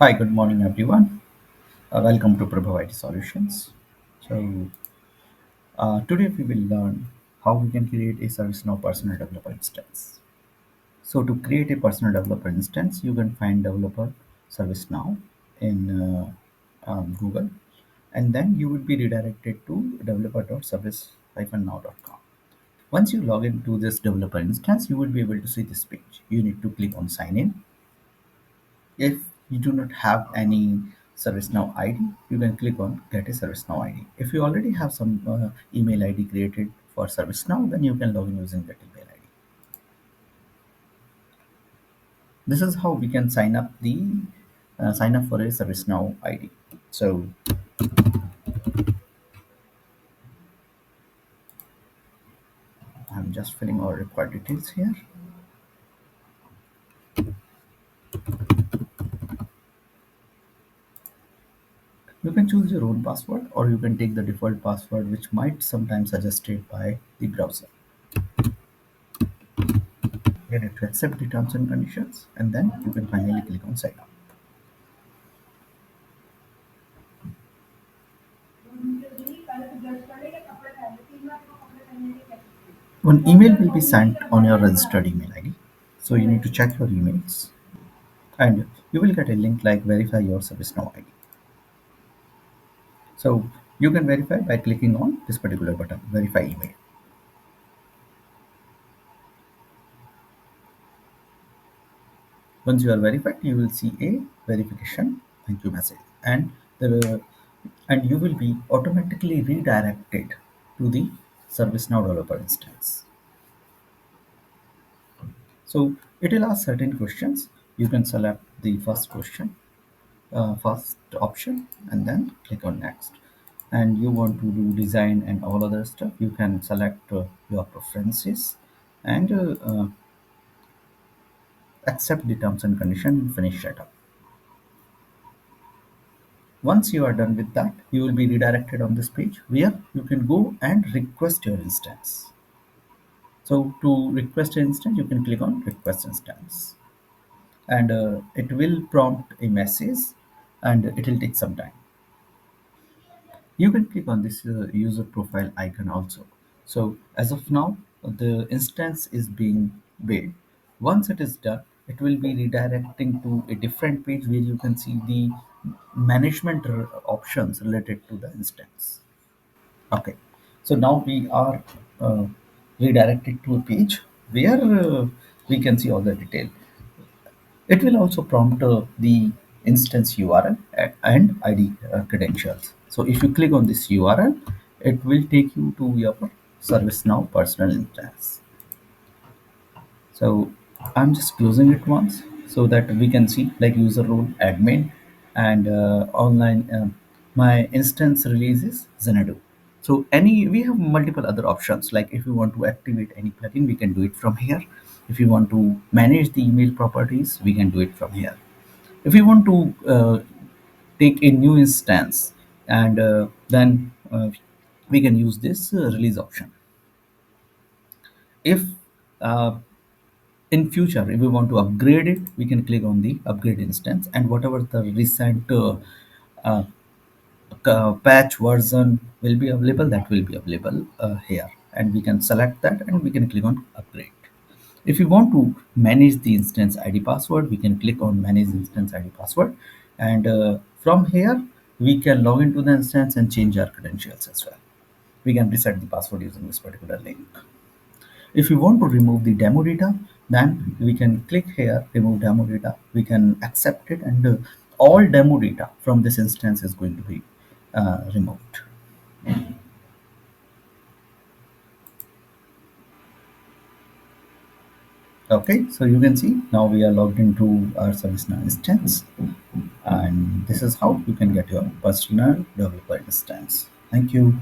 Hi, good morning, everyone. Welcome to Prabhu IT Solutions. Today we will learn how we can create a ServiceNow personal developer instance. So, to create a personal developer instance, you can find developer ServiceNow in Google, and then you will be redirected to developer.service-now.com. Once you log into this developer instance, you will be able to see this page. You need to click on sign in. If you do not have any ServiceNow ID, you can click on Get a ServiceNow ID. If you already have some email ID created for ServiceNow, then you can log in using that email ID. This is how we can sign up for a ServiceNow ID. So I'm just filling all required details here. You can choose your own password, or you can take the default password, which might sometimes suggested by the browser. You need to accept the terms and conditions, and then you can finally click on sign up. One email will be sent on your registered email ID. So you need to check your emails, and you will get a link like verify your ServiceNow ID. So you can verify by clicking on this particular button, verify email. Once you are verified, you will see a verification thank you message, and you will be automatically redirected to the ServiceNow developer instance. So it will ask certain questions. You can select the first option, and then click on next. And you want to do design and all other stuff, you can select your preferences, and accept the terms and condition and finish setup. Once you are done with that, you will be redirected on this page where you can go and request your instance. So to request an instance, you can click on request instance, and it will prompt a message, and it will take some time. You can click on this user profile icon also. So as of now, the instance is being built. Once it is done, it will be redirecting to a different page where you can see the management options related to the instance. Okay, so now we are uh, redirected to a page where we can see all the detail. It will also prompt the instance URL and ID credentials. So if you click on this URL, it will take you to your ServiceNow personal instance. So I'm just closing it once so that we can see like user role, admin, and online. My instance release is Xanadu. So we have multiple other options. Like if you want to activate any plugin, we can do it from here. If you want to manage the email properties, we can do it from here. If you want to take a new instance, and then we can use this release option. If uh, in future if we want to upgrade it, we can click on the upgrade instance, and whatever the recent uh, patch version will be available, that will be available here, and we can select that and we can click on upgrade. If you want to manage the instance id password, we can click on manage instance id password, and from here we can log into the instance and change our credentials as well. We can reset the password using this particular link. If we want to remove the demo data, then we can click here, remove demo data. We can accept it, and all demo data from this instance is going to be removed. Okay, so you can see now we are logged into our ServiceNow instance, and this is how you can get your personal developer instance. Thank you.